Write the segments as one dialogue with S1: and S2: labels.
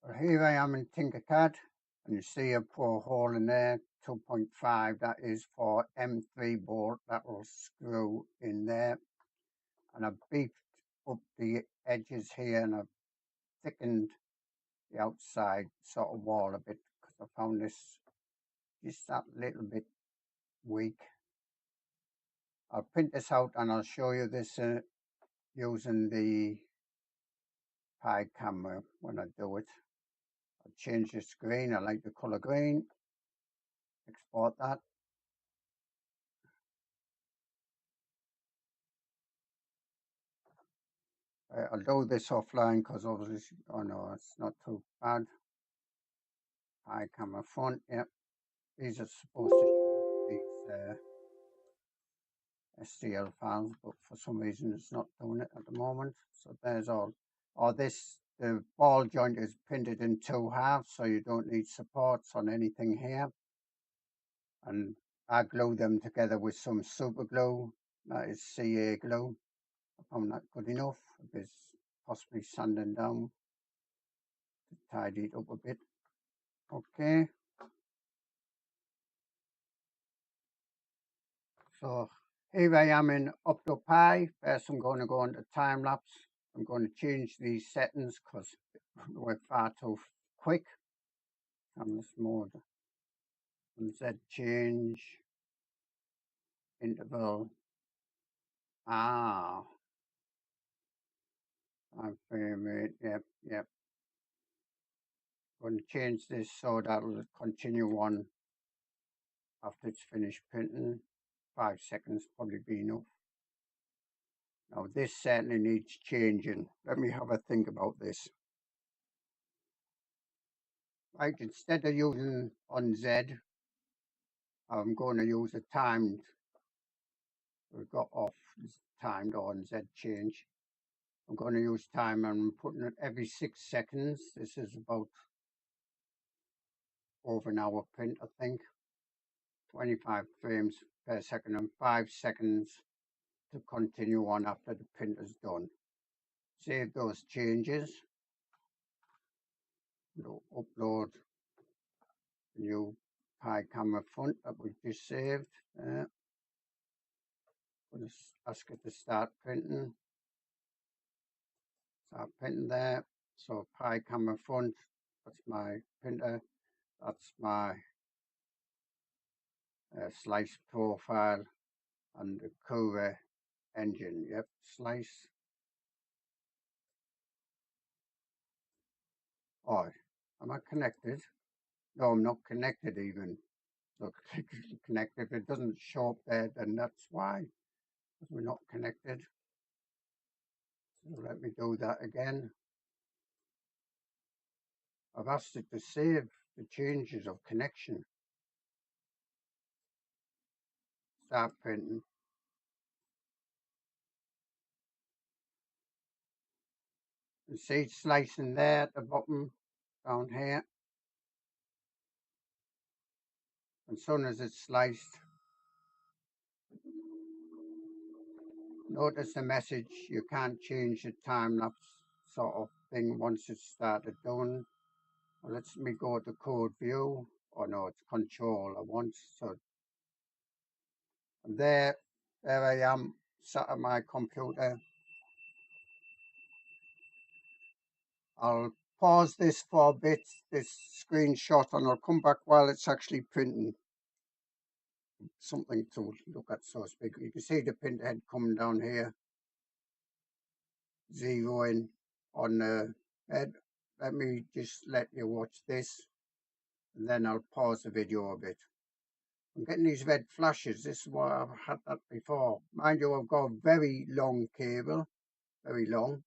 S1: Well, here I am in Tinkercad, and you see I put a hole in there, 2.5, that is for M3 bolt that will screw in there. And I've beefed up the edges here and I've thickened the outside sort of wall a bit because I found this just that little bit weak. I'll print this out and I'll show you this using the Pi camera when I do it. I'll change the screen. I like the color green. Export that. I'll do this offline because obviously, oh no, it's not too bad. Pi camera front, yep. These are supposed to show these STL files, but for some reason it's not doing it at the moment. So there's all. The ball joint is printed in 2 halves, so you don't need supports on anything here. And I glue them together with some super glue, that is CA glue. I found that good enough. It's possibly sanding down to tidy it up a bit. Okay. So here I am in OctoPrint. First I'm going to go into time lapse. I'm going to change these settings because we're far too quick. Canvas mode. And Z change. Interval. Time frame rate. Yep. Going to change this so that will continue on after it's finished printing. 5 seconds probably be enough. Now this certainly needs changing. Let me have a think about this. Right, instead of using on Z, I'm going to use a timed. We've got off timed on Z change. I'm going to use time and I'm putting it every 6 seconds. This is about over an hour print, I think. 25 frames per second and 5 seconds to continue on after the print is done. Save those changes. Upload the new Pi camera front that we just saved. Going to ask it to start printing. Start printing there. So Pi camera front, that's my printer. That's my slice profile and the Kamera engine. Yep, slice. Oh, am I connected? No, I'm not connected even. So click connected. If it doesn't show up there, then that's why, because we're not connected. So let me do that again. I've asked it to save the changes of connection. Start printing. You see it's slicing there at the bottom, down here. As soon as it's sliced, notice the message, you can't change the time lapse sort of thing once it's started doing. Well, let me go to code view. Oh no, it's control I want. So there I am, sat at my computer. I'll pause this for a bit, this screenshot, and I'll come back while it's actually printing. Something to look at, so to speak. You can see the print head coming down here, zeroing on the head. Let me just let you watch this, and then I'll pause the video a bit. I'm getting these red flashes. This is why I've had that before. Mind you, I've got a very long cable, very long.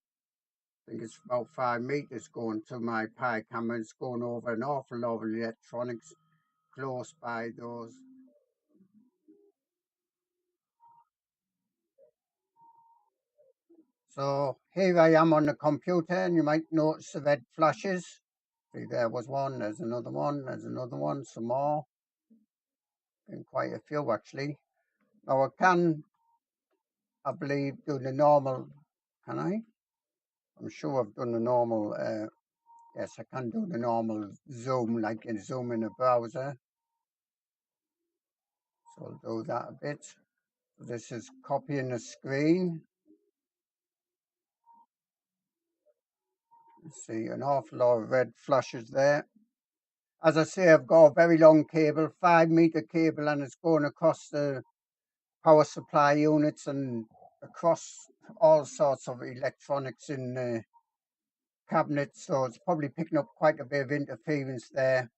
S1: I think it's about 5 meters going to my Pi camera. It's going over an awful lot of electronics close by those. So here I am on the computer, and you might notice the red flashes. See, there was one, there's another one, there's another one, some more. And quite a few actually. Now I can, I believe, do the normal, can I? I'm sure I've done the normal Yes, I can do the normal zoom, like in zoom in a browser. So I'll do that a bit. So this is copying the screen. You see an awful lot of red flashes there. As I say, I've got a very long cable, 5-meter cable, and it's going across the power supply units and across all sorts of electronics in the cabinet. So it's probably picking up quite a bit of interference there.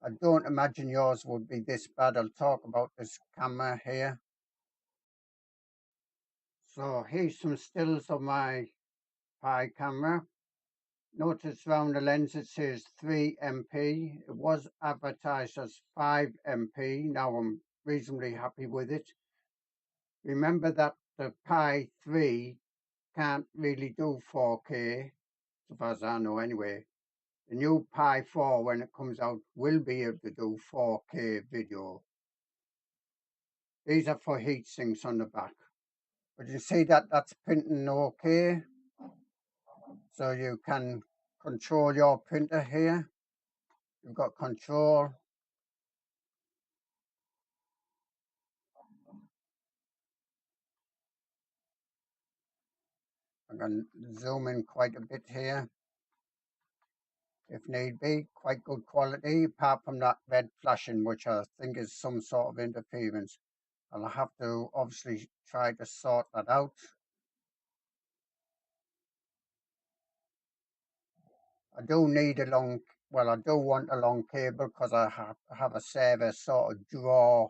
S1: I don't imagine yours would be this bad. I'll talk about this camera here. So here's some stills of my Pi camera. Notice around the lens it says 3 MP. It was advertised as 5 MP. Now I'm reasonably happy with it. Remember that the Pi 3 can't really do 4K, so far as I know anyway. The new Pi 4, when it comes out, will be able to do 4K video. These are for heat sinks on the back. But you see that that's printing okay. So you can control your printer here. You've got control. I can zoom in quite a bit here if need be. Quite good quality, apart from that red flashing, which I think is some sort of interference. I'll have to obviously try to sort that out. I do need a long, well, I do want a long cable because I have a server sort of drawer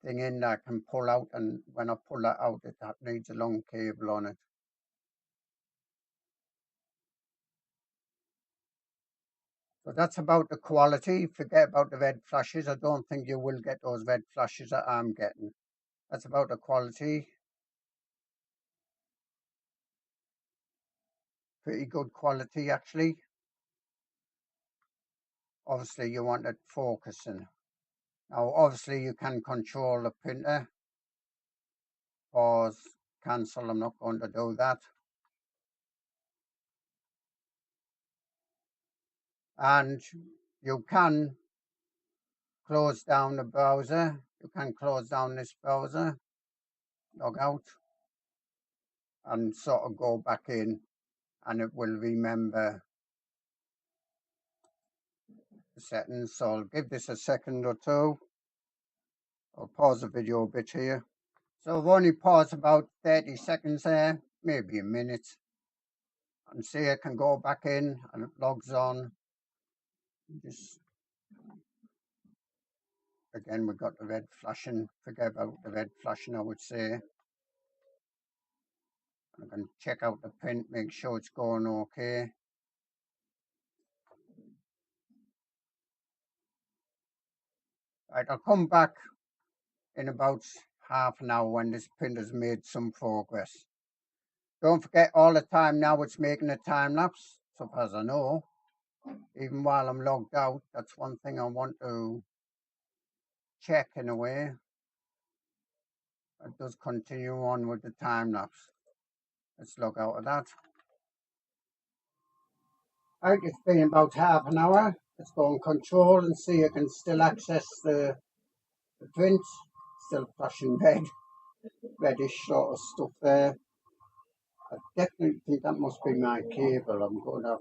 S1: thing in that I can pull out, and when I pull that out, that needs a long cable on it. So that's about the quality. Forget about the red flashes. I don't think you will get those red flashes that I'm getting. That's about the quality. Pretty good quality, actually. Obviously, you want it focusing. Now, obviously, you can control the printer. Pause, cancel. I'm not going to do that. And you can close down the browser. You can close down this browser, log out, and sort of go back in, and it will remember the settings. So I'll give this a second or two. I'll pause the video a bit here. So I've only paused about 30 seconds there, maybe a minute. And see, I can go back in and it logs on. Just again, we've got the red flashing. Forget about the red flashing, I would say. I can check out the print, make sure it's going okay. Right, I'll come back in about half an hour when this print has made some progress. Don't forget, all the time now it's making a time lapse, so far as I know. Even while I'm logged out, that's one thing I want to check in a way. It does continue on with the time lapse. Let's log out of that. Right, it's been about half an hour. Let's go on control and see I can still access the print. Still flashing red, reddish sort of stuff there. I definitely think that must be my cable. I'm going to,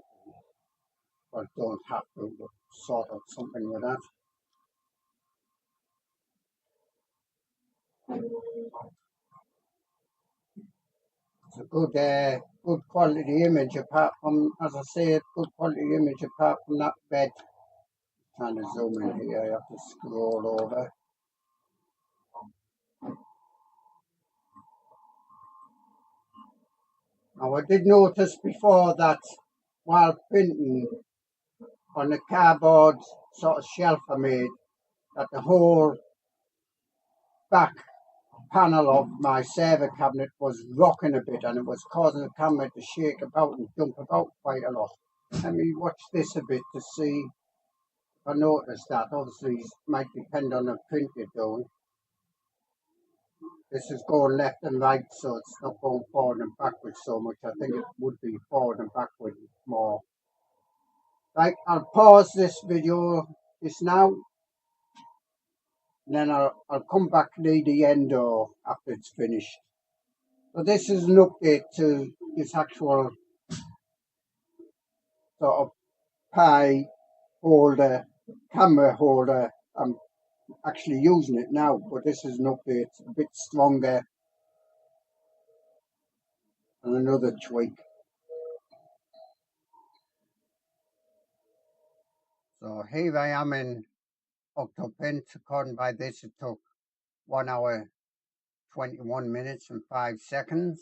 S1: well, don't have to, but sort out something with that. It's a good quality image, apart from, as I say, good quality image apart from that red. Trying to zoom in here, I have to scroll over. Now I did notice before that while printing on the cardboard sort of shelf I made, that the whole back panel of my server cabinet was rocking a bit and it was causing the camera to shake about and jump about quite a lot. Let me watch this a bit to see if I notice that. Obviously it might depend on the print you're doing. This is going left and right, so it's not going forward and backwards so much. I think it would be forward and backward more. Right, I'll pause this video just now, and then I'll come back near the end or after it's finished. So this is an update to this actual sort of Pi holder, camera holder. I'm actually using it now, but this is an update, a bit stronger and another tweak. So here I am in OctoPrint. According by this, it took 1 hour, 21 minutes and 5 seconds.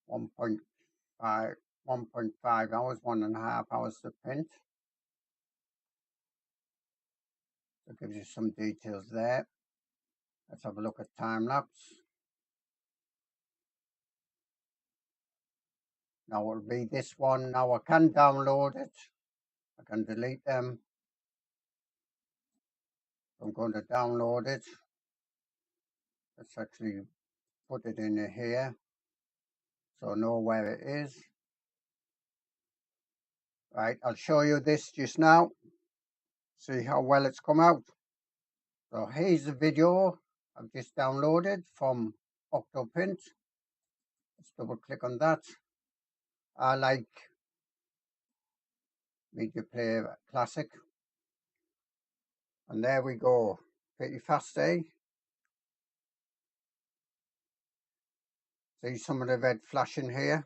S1: 1.5 hours, 1.5 hours to print. So it gives you some details there. Let's have a look at time lapse. Now it'll be this one. Now I can download it. I can delete them. I'm going to download it. Let's actually put it in here so I know where it is. Right, I'll show you this just now. See how well it's come out. So here's the video I've just downloaded from OctoPrint. Let's double click on that. I like Media Player Classic. And there we go. Pretty fast, eh? See some of the red flashing here?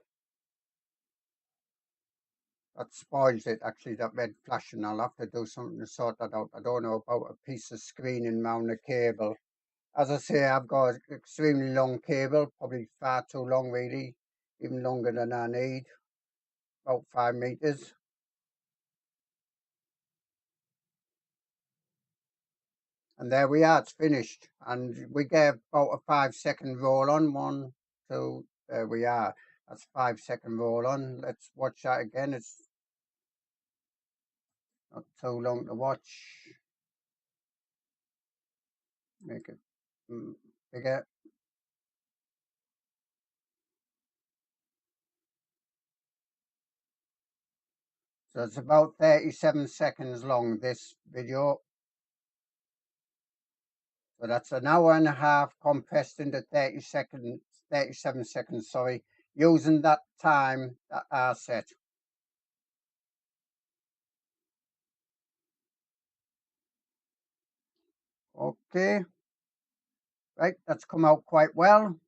S1: That spoils it, actually, that red flashing. I'll have to do something to sort that out. I don't know about a piece of screening mount a cable. As I say, I've got an extremely long cable, probably far too long, really, even longer than I need, about 5 meters. And there we are, it's finished. And we get about a 5-second roll on. 1, 2, there we are. That's 5-second roll on. Let's watch that again. It's not too long to watch. Make it bigger. So it's about 37 seconds long, this video. So that's an hour and a half compressed into 37 seconds, sorry, using that time that I set. Okay. Right, that's come out quite well.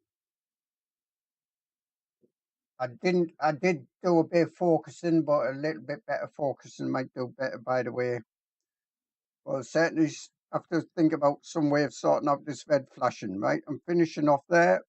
S1: I did do a bit of focusing, but a little bit better focusing might do better, by the way. Well, certainly have to think about some way of sorting out this red flashing. Right, I'm finishing off there.